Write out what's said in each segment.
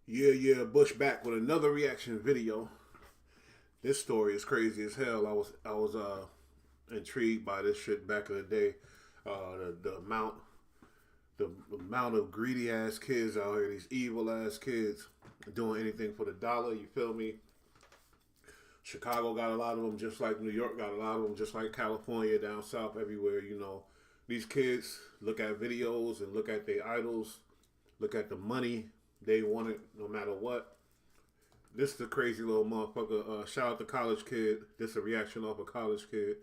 Yeah, Bush back with another reaction video. This story is crazy as hell. I was intrigued by this shit back in the day. The amount of greedy ass kids out here, these evil ass kids doing anything for the dollar. You feel me? Chicago got a lot of them, just like New York got a lot of them, just like California, down south, everywhere. These kids look at videos and look at their idols, look at the money they want it no matter what. This is the crazy little motherfucker. Shout out to college kid. This is a reaction off a college kid.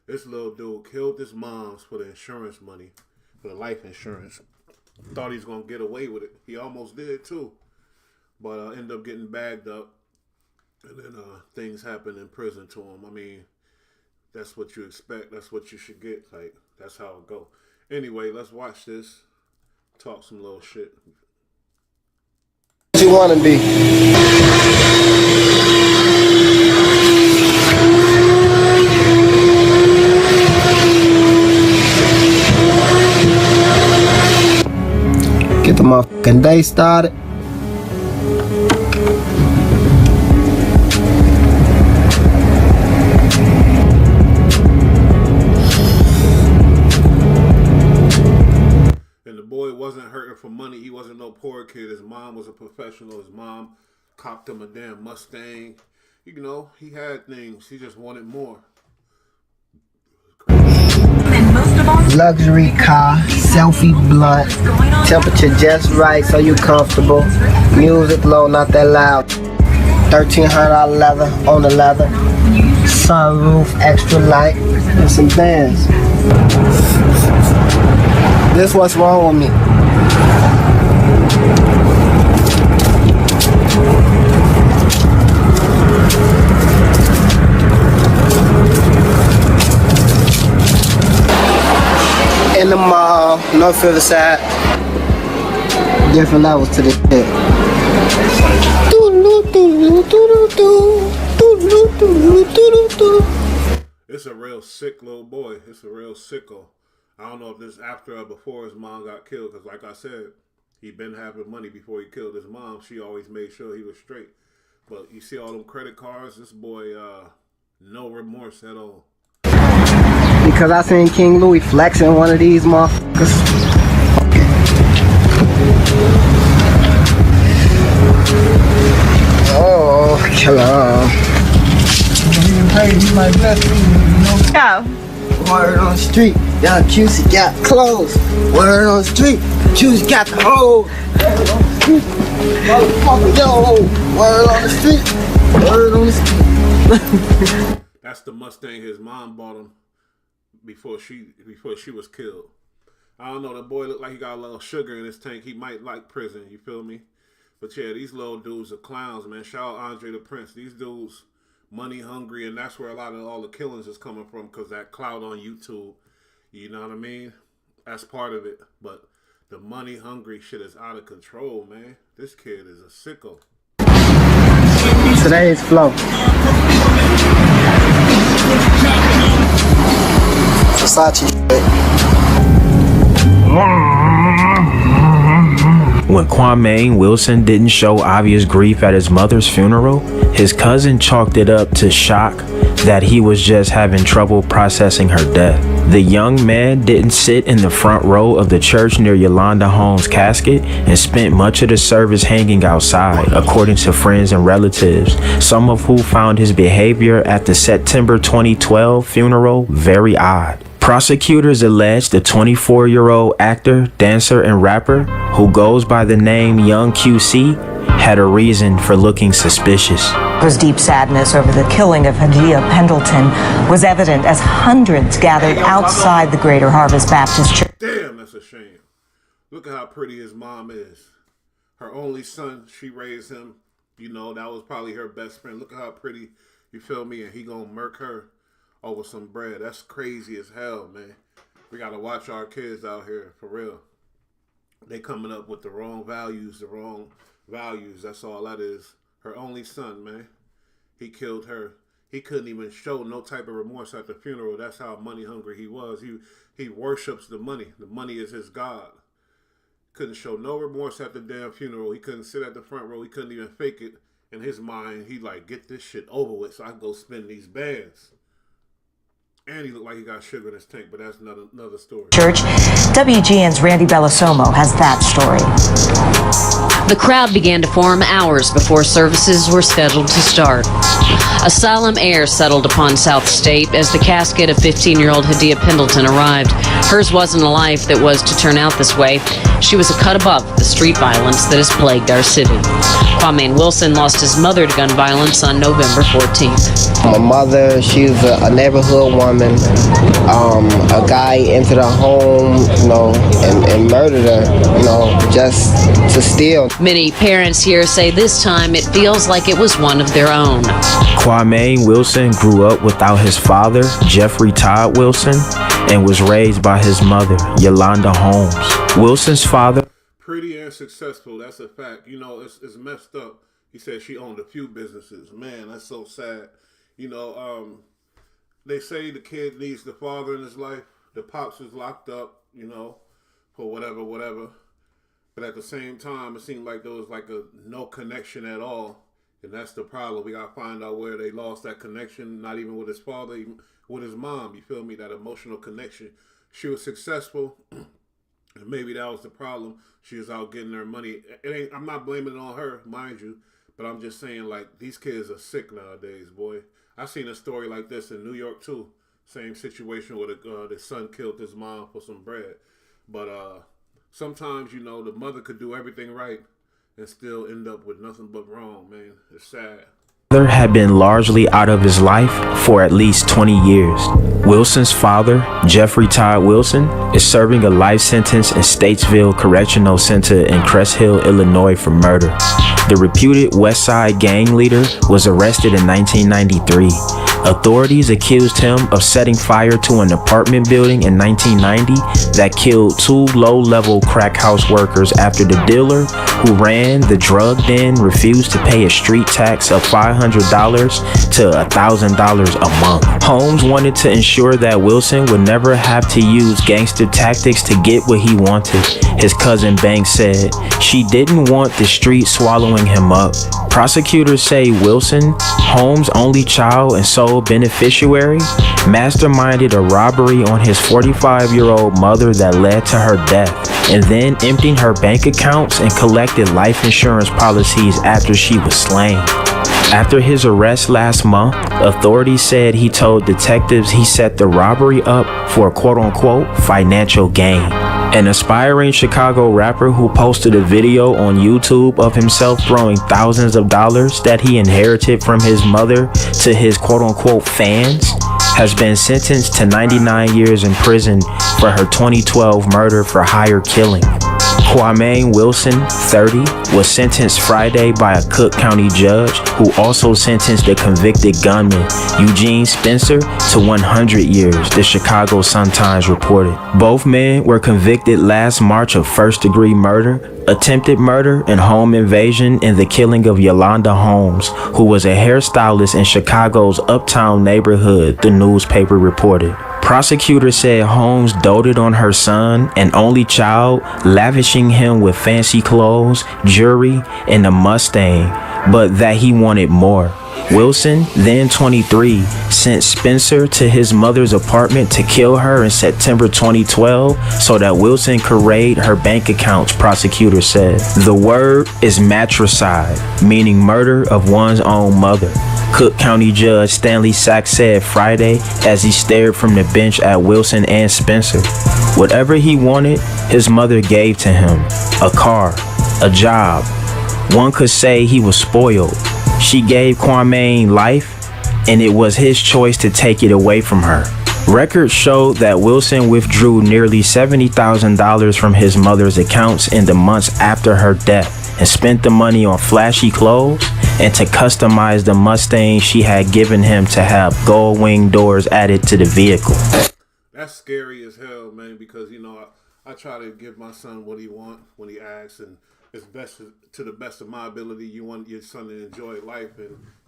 This little dude killed his moms for the insurance money, for the life insurance. Thought he was gonna get away with it. He almost did too, but ended up getting bagged up, and then things happened in prison to him. I mean, that's what you expect. That's what you should get. Like, that's how it go. Anyway, let's watch this. Talk some little shit. You want to be. Get the motherfucking day started. And the boy wasn't hurting for money. He wasn't no poor kid. His mom was a professional. His mom copped him a damn Mustang. He had things. He just wanted more. Luxury car, selfie blunt, temperature just right so you comfortable. Music low, not that loud. $1,300 leather on the leather. Sunroof, extra light, and some bands. This what's wrong with me. In the mall, North Riverside. Different levels to this shit. It's a real sick little boy. It's a real sicko. I don't know if this after or before his mom got killed, because like I said, he been having money before he killed his mom. She always made sure he was straight. But you see all them credit cards, this boy, no remorse at all. Because I seen King Louis flexing one of these motherfuckers. Oh, kill him. He might bless me, Yeah. Word on the street, young QC got clothes. Word on the street, QC got the hole. Motherfucker, yo, word on the street, word on the street. That's the Mustang his mom bought him before she was killed. I don't know, the boy looked like he got a little sugar in his tank. He might like prison, you feel me? But yeah, these little dudes are clowns, man. Shout out Andre the Prince. These dudes money hungry, and that's where a lot of all the killings is coming from, because that clout on YouTube, you know what I mean? That's part of it. But the money hungry shit is out of control, man. This kid is a sicko. Today's flow. Versace shit. When Kwame Wilson didn't show obvious grief at his mother's funeral, his cousin chalked it up to shock that he was just having trouble processing her death. The young man didn't sit in the front row of the church near Yolanda Holmes' casket and spent much of the service hanging outside, according to friends and relatives, some of who found his behavior at the September 2012 funeral very odd. Prosecutors alleged the 24-year-old actor, dancer, and rapper, who goes by the name Young QC, had a reason for looking suspicious. His deep sadness over the killing of Hadia Pendleton was evident as hundreds gathered outside the Greater Harvest Baptist Church. Damn, that's a shame. Look at how pretty his mom is. Her only son, she raised him. That was probably her best friend. Look at how pretty, you feel me? And he gonna murk her over some bread. That's crazy as hell, man. We gotta watch our kids out here, for real. They coming up with the wrong values. That's all that is. Her only son, man. He killed her. He couldn't even show no type of remorse at the funeral. That's how money hungry he was. He worships the money. The money is his God. Couldn't show no remorse at the damn funeral. He couldn't sit at the front row. He couldn't even fake it. In his mind, he like, get this shit over with so I can go spend these bands. And he looked like he got sugar in his tank, but that's another story. Church. WGN's Randy Bellasomo has that story. The crowd began to form hours before services were scheduled to start. A solemn air settled upon South State as the casket of 15-year-old Hadia Pendleton arrived. Hers wasn't a life that was to turn out this way. She was a cut above the street violence that has plagued our city. Kwame Wilson lost his mother to gun violence on November 14th. My mother, she was a neighborhood woman. A guy entered her home, and murdered her, just to steal. Many parents here say this time it feels like it was one of their own. Kwame Wilson grew up without his father, Jeffrey Todd Wilson, and was raised by his mother, Yolanda Holmes. Wilson's father... Pretty and successful, that's a fact. It's messed up. He said she owned a few businesses. Man, that's so sad. They say the kid needs the father in his life. The pops is locked up, for whatever. But at the same time, it seemed like there was like no connection at all. And that's the problem. We got to find out where they lost that connection, not even with his father, even with his mom. You feel me? That emotional connection. She was successful. And maybe that was the problem. She was out getting her money. I'm not blaming it on her, mind you. But I'm just saying, like, these kids are sick nowadays, boy. I seen a story like this in New York, too. Same situation where the son killed his mom for some bread. But sometimes, the mother could do everything right and still end up with nothing but wrong, man. It's sad. Had been largely out of his life for at least 20 years. Wilson's father, Jeffrey Todd Wilson, is serving a life sentence in Statesville Correctional Center in Crest Hill, Illinois for murder. The reputed West Side gang leader was arrested in 1993. Authorities accused him of setting fire to an apartment building in 1990 that killed 2 low-level crack house workers after the dealer who ran the drug den refused to pay a street tax of $500 to $1,000 a month. Holmes wanted to ensure that Wilson would never have to use gangster tactics to get what he wanted. His cousin Banks said she didn't want the street swallowing him up. Prosecutors say Wilson, Holmes' only child and sole beneficiary, masterminded a robbery on his 45-year-old mother that led to her death, and then emptied her bank accounts and collected life insurance policies after she was slain. After his arrest last month, authorities said he told detectives he set the robbery up for a quote-unquote financial gain. An aspiring Chicago rapper who posted a video on YouTube of himself throwing thousands of dollars that he inherited from his mother to his quote-unquote fans has been sentenced to 99 years in prison for her 2012 murder for hire killing. Kwame Wilson, 30, was sentenced Friday by a Cook County judge who also sentenced the convicted gunman, Eugene Spencer, to 100 years, the Chicago Sun-Times reported. Both men were convicted last March of first-degree murder, attempted murder, and home invasion in the killing of Yolanda Holmes, who was a hairstylist in Chicago's uptown neighborhood, the newspaper reported. Prosecutors said Holmes doted on her son, an only child, lavishing him with fancy clothes, jewelry, and a Mustang, but that he wanted more. Wilson, then 23, sent Spencer to his mother's apartment to kill her in September 2012 so that Wilson could raid her bank accounts, prosecutors said. The word is matricide, meaning murder of one's own mother. Cook County Judge Stanley Sachs said Friday as he stared from the bench at Wilson and Spencer. Whatever he wanted, his mother gave to him. A car, a job. One could say he was spoiled. She gave Kwame life, and it was his choice to take it away from her. Records showed that Wilson withdrew nearly $70,000 from his mother's accounts in the months after her death and spent the money on flashy clothes and to customize the Mustang she had given him to have gold wing doors added to the vehicle. That's scary as hell, man, because, I try to give my son what he wants when he asks, and it's best to the best of my ability. You want your son to enjoy life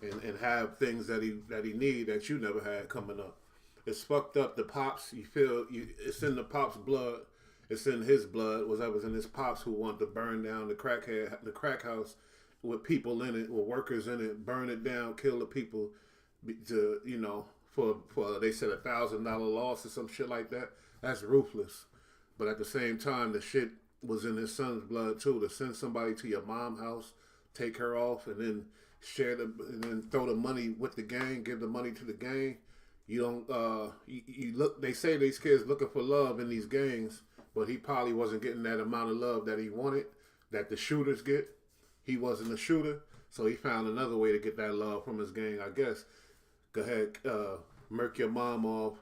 and have things that he need that you never had coming up. It's fucked up. The pops, it's in the pops' blood, it's in his blood. Was in his pops who wanted to burn down the crack house with people in it, with workers in it, burn it down, kill the people, to for they said $1,000 loss or some shit like that. That's ruthless. But at the same time, the shit was in his son's blood too. To send somebody to your mom's house, take her off, and then and then throw the money with the gang, give the money to the gang. You don't. You look. They say these kids looking for love in these gangs, but he probably wasn't getting that amount of love that he wanted, that the shooters get. He wasn't a shooter, so he found another way to get that love from his gang, I guess. Go ahead, murk your mom off,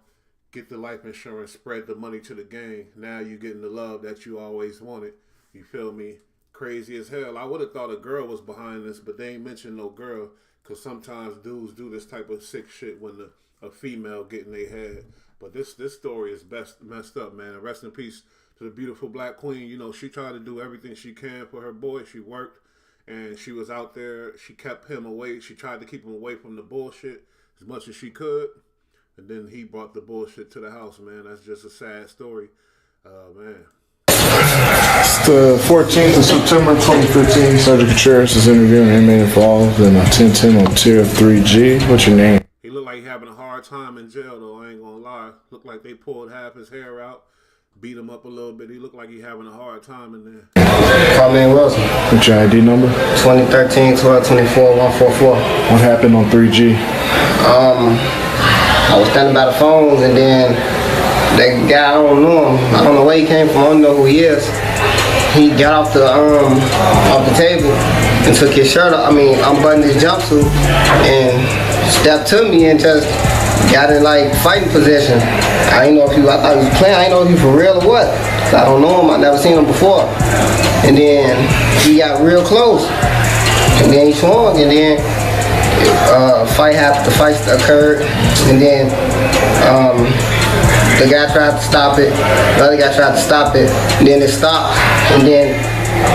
get the life insurance, spread the money to the gang. Now you getting the love that you always wanted. You feel me? Crazy as hell. I would have thought a girl was behind this, but they ain't mentioned no girl, because sometimes dudes do this type of sick shit when a female get in their head. But this story is messed up, man. And rest in peace to the beautiful black queen. She tried to do everything she can for her boy. She worked, and she was out there. She kept him away. She tried to keep him away from the bullshit as much as she could. And then he brought the bullshit to the house, man. That's just a sad story. Man. It's the 14th of September 2015. Sergeant Contreras is interviewing an inmate involved in a 1010 on tier 3G. What's your name? He looked like he having a hard time in jail, though. I ain't gonna lie. Looked like they pulled half his hair out, beat him up a little bit. He looked like he having a hard time in there. Call me Wilson. What's your ID number? 2013 1224 144. What happened on 3G? I was standing by the phones, and then that guy, I don't know him. I don't know where he came from. I don't know who he is. He got off the table and took his shirt off. Unbuttoned his jumpsuit and stepped to me and just got in like fighting position. I thought he was playing. I didn't know if he was for real or what. I don't know him. I never seen him before. And then he got real close. And then he swung, and then fight happened. The fight occurred, and then the guy tried to stop it. The other guy tried to stop it. And then it stopped. And then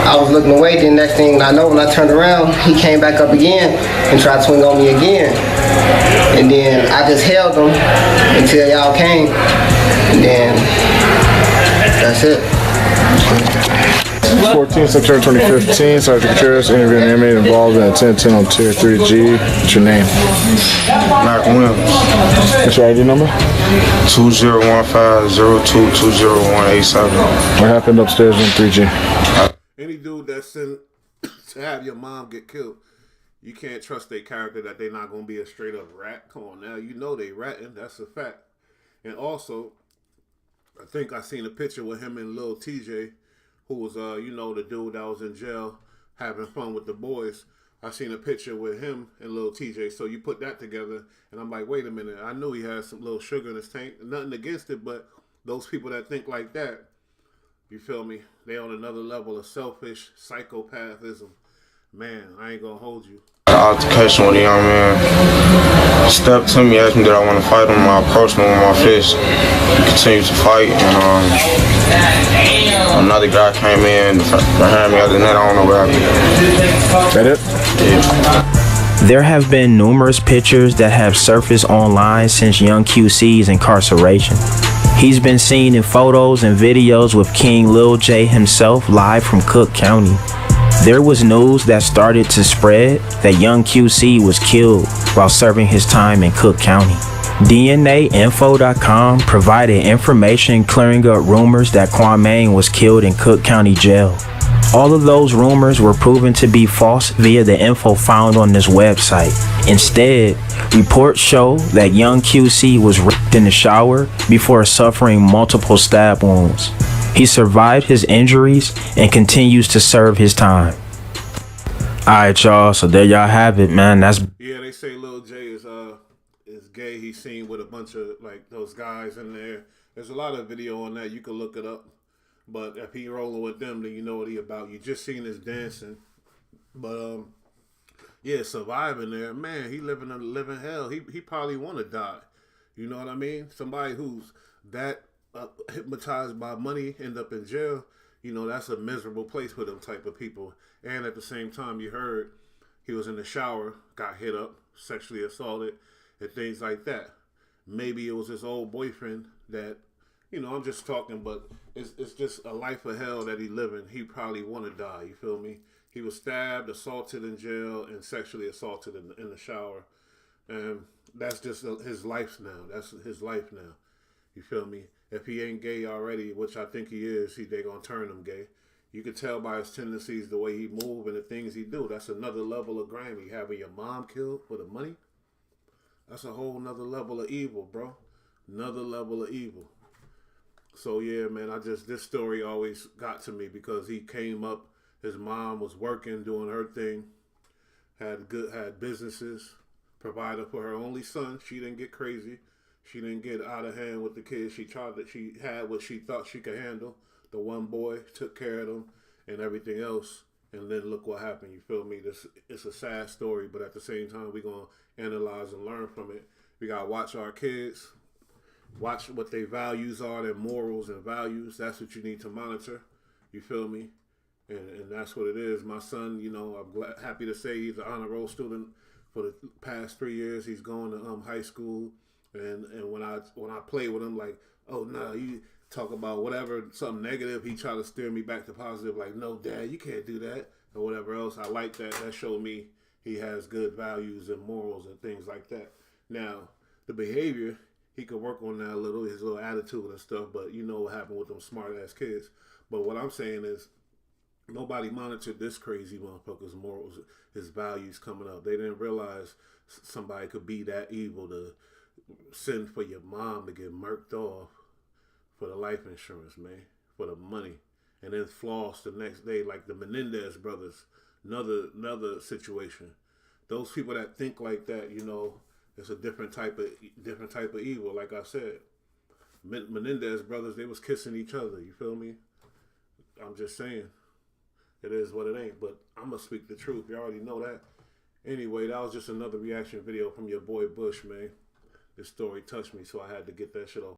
I was looking away. Then next thing I know, when I turned around, he came back up again and tried to swing on me again. And then I just held him until y'all came. And then that's it. 14th September 2015. Sergeant Contreras interviewing an inmate involved in a 1010 on tier 3G. What's your name? Malcolm Williams. What's your ID number? 2015-02-20187. What happened upstairs on 3G? Any dude that's sent to have your mom get killed, you can't trust their character that they're not going to be a straight up rat. Come on now, they ratting. That's a fact. And also, I think I seen a picture with him and Lil TJ, who was, the dude that was in jail having fun with the boys. I seen a picture with him and Lil TJ. So you put that together, and I'm like, wait a minute. I knew he had some little sugar in his tank. Nothing against it, but those people that think like that, you feel me? They on another level of selfish psychopathism. Man, I ain't gonna hold you. Altercation with a young man. Stepped to me, asked me that I want to fight him. I approached him with my fist. We continued to fight, and another guy came in behind me. Other than that, I don't know what happened. That it? Yeah. There have been numerous pictures that have surfaced online since Young QC's incarceration. He's been seen in photos and videos with King Lil J himself live from Cook County. There was news that started to spread that Young QC was killed while serving his time in Cook County. DNAinfo.com provided information clearing up rumors that Kwame was killed in Cook County Jail. All of those rumors were proven to be false via the info found on this website. Instead, reports show that Young QC was raped in the shower before suffering multiple stab wounds. He survived his injuries and continues to serve his time. Alright, y'all, so there y'all have it, man. Yeah, they say Lil J is gay. He's seen with a bunch of like those guys in there. There's a lot of video on that. You can look it up. But if he rolling with them, then you know what he about. You just seen his dancing. But yeah, surviving there, man, he living a living hell. He probably want to die. You know what I mean? Somebody who's that hypnotized by money end up in jail. You know, that's a miserable place for them type of people. And at the same time, you heard he was in the shower, got hit up, sexually assaulted, and things like that. Maybe it was his old boyfriend that You know, I'm just talking, but it's just a life of hell that he living. He probably want to die. You feel me? He was stabbed, assaulted in jail, and sexually assaulted in the shower. And that's just his life now. That's his life now. You feel me? If he ain't gay already, which I think he is, they gonna turn him gay. You can tell by his tendencies, the way he move and the things he do. That's another level of grimy. Having your mom killed for the money, that's a whole nother level of evil, bro. Another level of evil. So yeah, man, this story always got to me because he came up. His mom was working, doing her thing, had businesses, provided for her only son. She didn't get crazy. She didn't get out of hand with the kids. She had what she thought she could handle. The one boy took care of them and everything else. And then look what happened. You feel me? It's a sad story, but at the same time, we're going to analyze and learn from it. We got to watch our kids, watch what their values are, their morals and values. That's what you need to monitor. You feel me? And that's what it is. My son, you know, I'm happy to say he's an honor roll student for the past 3 years. He's going to high school. And when I play with him, like, oh, no, you talk about whatever, something negative, he try to steer me back to positive, like, no, Dad, you can't do that, or whatever else. I like that. That showed me he has good values and morals and things like that. Now, the behavior, he could work on that a little, his little attitude and stuff, but you know what happened with them smart-ass kids. But what I'm saying is, nobody monitored this crazy motherfucker's morals, his values coming up. They didn't realize somebody could be that evil to send for your mom to get murked off for the life insurance, man, for the money, and then floss the next day like the Menendez brothers. Another situation. Those people that think like that, you know, it's a different type of evil. Like I said, Menendez brothers, they was kissing each other. You feel me? I'm just saying, it is what it ain't. But I'm gonna speak the truth. You already know that. Anyway, that was just another reaction video from your boy Bush, man. This story touched me, so I had to get that shit off.